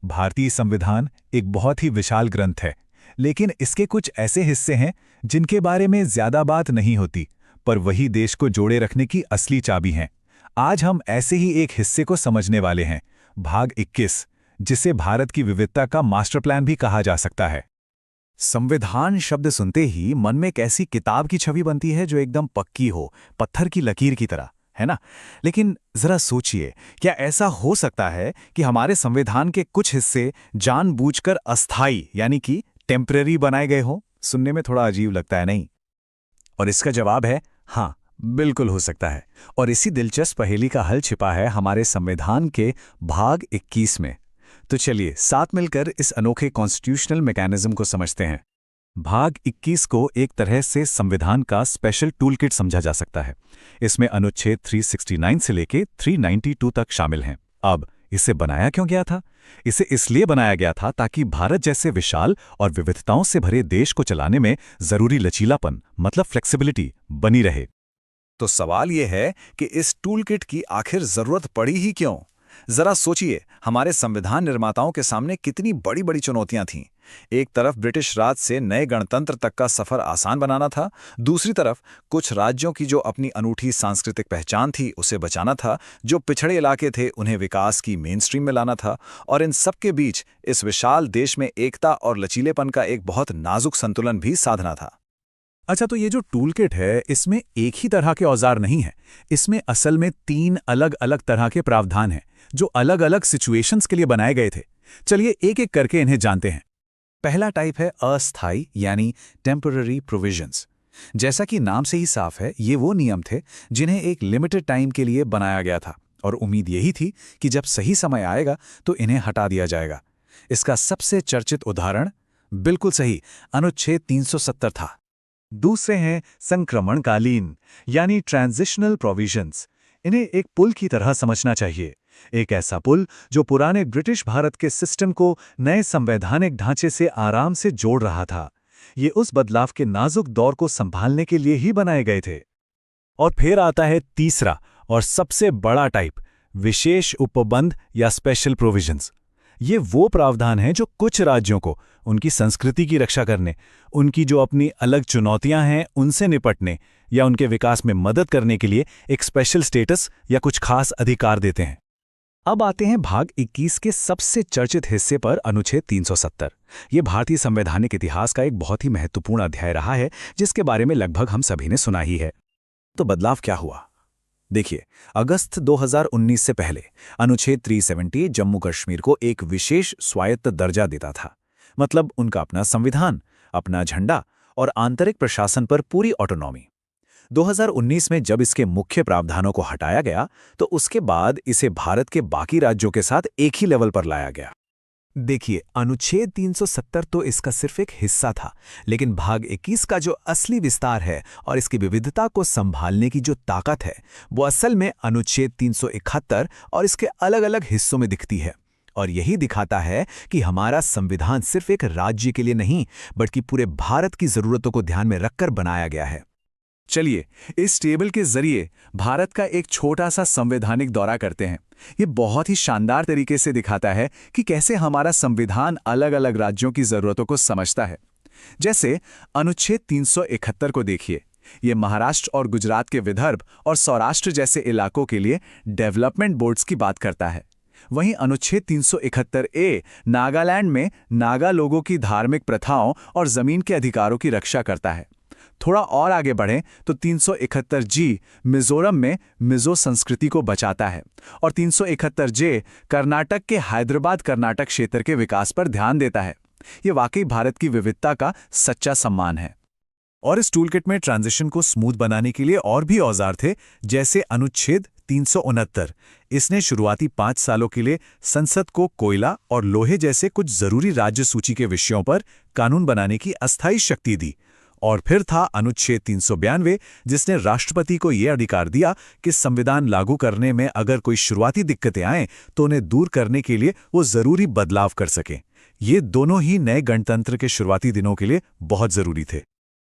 भारतीय संविधान एक बहुत ही विशाल ग्रंथ है, लेकिन इसके कुछ ऐसे हिस्से हैं जिनके बारे में ज्यादा बात नहीं होती, पर वही देश को जोड़े रखने की असली चाबी हैं। आज हम ऐसे ही एक हिस्से को समझने वाले हैं, भाग 21, जिसे भारत की विविधता का मास्टर प्लान भी कहा जा सकता है। संविधान शब्द सुनते ही मन में एक ऐसी किताब की छवि बनती है जो एकदम पक्की हो, पत्थर की लकीर की तरह, है ना? लेकिन जरा सोचिए, क्या ऐसा हो सकता है कि हमारे संविधान के कुछ हिस्से जानबूझकर अस्थायी यानी कि टेम्परेरी बनाए गए हों? सुनने में थोड़ा अजीब लगता है, नहीं? और इसका जवाब है हाँ, बिल्कुल हो सकता है। और इसी दिलचस्प पहेली का हल छिपा है हमारे संविधान के भाग 21 में। तो चलिए साथ मिलकर इस अनोखे कॉन्स्टिट्यूशनल मैकेनिज्म को समझते हैं। भाग 21 को एक तरह से संविधान का स्पेशल टूलकिट समझा जा सकता है। इसमें अनुच्छेद 369 से लेके 392 तक शामिल हैं। अब इसे बनाया क्यों गया था? इसे इसलिए बनाया गया था ताकि भारत जैसे विशाल और विविधताओं से भरे देश को चलाने में जरूरी लचीलापन, मतलब फ्लेक्सिबिलिटी, बनी रहे। तो सवाल यह है कि इस टूलकिट की आखिर जरूरत पड़ी ही क्यों? जरा सोचिए, हमारे संविधान निर्माताओं के सामने कितनी बड़ी बड़ी चुनौतियां थीं। एक तरफ ब्रिटिश राज से नए गणतंत्र तक का सफर आसान बनाना था, दूसरी तरफ कुछ राज्यों की जो अपनी अनूठी सांस्कृतिक पहचान थी उसे बचाना था, जो पिछड़े इलाके थे उन्हें विकास की मेन स्ट्रीम में लाना था, और इन सब के बीच इस विशाल देश में एकता और लचीलेपन का एक बहुत नाजुक संतुलन भी साधना था। अच्छा, तो ये जो टूलकिट है, इसमें एक ही तरह के औजार नहीं है। इसमें असल में 3 अलग अलग तरह के प्रावधान हैं जो अलग अलग सिचुएशंस के लिए बनाए गए थे। चलिए एक एक करके इन्हें जानते हैं। पहला टाइप है अस्थायी यानी टेम्पररी प्रोविजंस। जैसा कि नाम से ही साफ है, ये वो नियम थे जिन्हें एक लिमिटेड टाइम के लिए बनाया गया था और उम्मीद यही थी कि जब सही समय आएगा तो इन्हें हटा दिया जाएगा। इसका सबसे चर्चित उदाहरण, बिल्कुल सही, अनुच्छेद 370 था। दूसरे हैं संक्रमणकालीन यानी ट्रांजिशनल प्रोविजंस। इन्हें एक पुल की तरह समझना चाहिए, एक ऐसा पुल जो पुराने ब्रिटिश भारत के सिस्टम को नए संवैधानिक ढांचे से आराम से जोड़ रहा था। ये उस बदलाव के नाजुक दौर को संभालने के लिए ही बनाए गए थे। और फिर आता है तीसरा और सबसे बड़ा टाइप, विशेष उपबंध या स्पेशल प्रोविजंस। ये वो प्रावधान हैं जो कुछ राज्यों को उनकी संस्कृति की रक्षा करने, उनकी जो अपनी अलग चुनौतियां हैं उनसे निपटने या उनके विकास में मदद करने के लिए एक स्पेशल स्टेटस या कुछ खास अधिकार देते हैं। अब आते हैं भाग 21 के सबसे चर्चित हिस्से पर, अनुच्छेद 370। ये भारतीय संवैधानिक इतिहास का एक बहुत ही महत्वपूर्ण अध्याय रहा है जिसके बारे में लगभग हम सभी ने सुना ही है। तो बदलाव क्या हुआ? देखिए, अगस्त 2019 से पहले अनुच्छेद 370 जम्मू कश्मीर को एक विशेष स्वायत्त दर्जा देता था। मतलब उनका अपना संविधान, अपना झंडा और आंतरिक प्रशासन पर पूरी ऑटोनॉमी। 2019 में जब इसके मुख्य प्रावधानों को हटाया गया तो उसके बाद इसे भारत के बाकी राज्यों के साथ एक ही लेवल पर लाया गया। देखिए, अनुच्छेद 370 तो इसका सिर्फ एक हिस्सा था, लेकिन भाग 21 का जो असली विस्तार है और इसकी विविधता को संभालने की जो ताकत है, वो असल में अनुच्छेद 371 और इसके अलग अलग हिस्सों में दिखती है। और यही दिखाता है कि हमारा संविधान सिर्फ एक राज्य के लिए नहीं, बल्कि पूरे भारत की जरूरतों को ध्यान में रखकर बनाया गया है। चलिए इस टेबल के जरिए भारत का एक छोटा सा संवैधानिक दौरा करते हैं। ये बहुत ही शानदार तरीके से दिखाता है कि कैसे हमारा संविधान अलग अलग राज्यों की जरूरतों को समझता है। जैसे अनुच्छेद 371 को देखिए, ये महाराष्ट्र और गुजरात के विदर्भ और सौराष्ट्र जैसे इलाकों के लिए डेवलपमेंट बोर्ड्स की बात करता है। वहीं अनुच्छेद 371 ए नागालैंड में नागा लोगों की धार्मिक प्रथाओं और जमीन के अधिकारों की रक्षा करता है। थोड़ा और आगे बढ़ें तो 371 जी मिजोरम में मिजो संस्कृति को बचाता है और 371 जे कर्नाटक के हैदराबाद कर्नाटक क्षेत्र के विकास पर ध्यान देता है। ये वाकई भारत की विविधता का सच्चा सम्मान है। और इस टूलकिट में ट्रांजिशन को स्मूथ बनाने के लिए और भी औजार थे, जैसे अनुच्छेद 369। इसने शुरुआती 5 सालों के लिए संसद को कोयला और लोहे जैसे कुछ जरूरी राज्य सूची के विषयों पर कानून बनाने की अस्थायी शक्ति दी। और फिर था अनुच्छेद 392, जिसने राष्ट्रपति को यह अधिकार दिया कि संविधान लागू करने में अगर कोई शुरुआती दिक्कतें आएं तो उन्हें दूर करने के लिए वो जरूरी बदलाव कर सकें। ये दोनों ही नए गणतंत्र के शुरुआती दिनों के लिए बहुत जरूरी थे।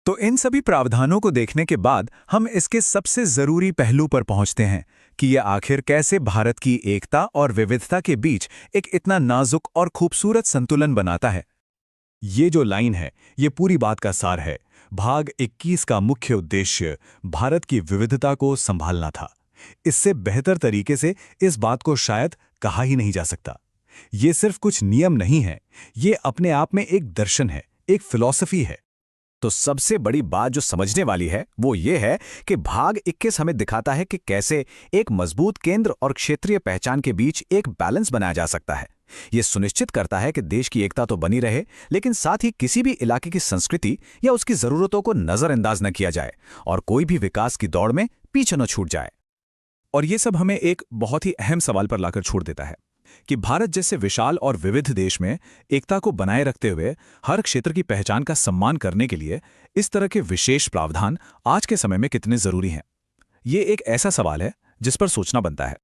तो इन सभी प्रावधानों को देखने के बाद हम इसके सबसे जरूरी पहलू पर पहुंचते हैं कि ये आखिर कैसे भारत की एकता और विविधता के बीच एक इतना नाजुक और खूबसूरत संतुलन बनाता है। ये जो लाइन है, ये पूरी बात का सार है। भाग 21 का मुख्य उद्देश्य भारत की विविधता को संभालना था। इससे बेहतर तरीके से इस बात को शायद कहा ही नहीं जा सकता। ये सिर्फ कुछ नियम नहीं है, ये अपने आप में एक दर्शन है, एक फिलॉसफी है। तो सबसे बड़ी बात जो समझने वाली है वो ये है कि भाग 21 हमें दिखाता है कि कैसे एक मजबूत केंद्र और क्षेत्रीय पहचान के बीच एक बैलेंस बनाया जा सकता है। ये सुनिश्चित करता है कि देश की एकता तो बनी रहे, लेकिन साथ ही किसी भी इलाके की संस्कृति या उसकी जरूरतों को नजरअंदाज न किया जाए और कोई भी विकास की दौड़ में पीछे न छूट जाए। और ये सब हमें एक बहुत ही अहम सवाल पर लाकर छोड़ देता है कि भारत जैसे विशाल और विविध देश में एकता को बनाए रखते हुए हर क्षेत्र की पहचान का सम्मान करने के लिए इस तरह के विशेष प्रावधान आज के समय में कितने जरूरी हैं। ये एक ऐसा सवाल है जिस पर सोचना बनता है।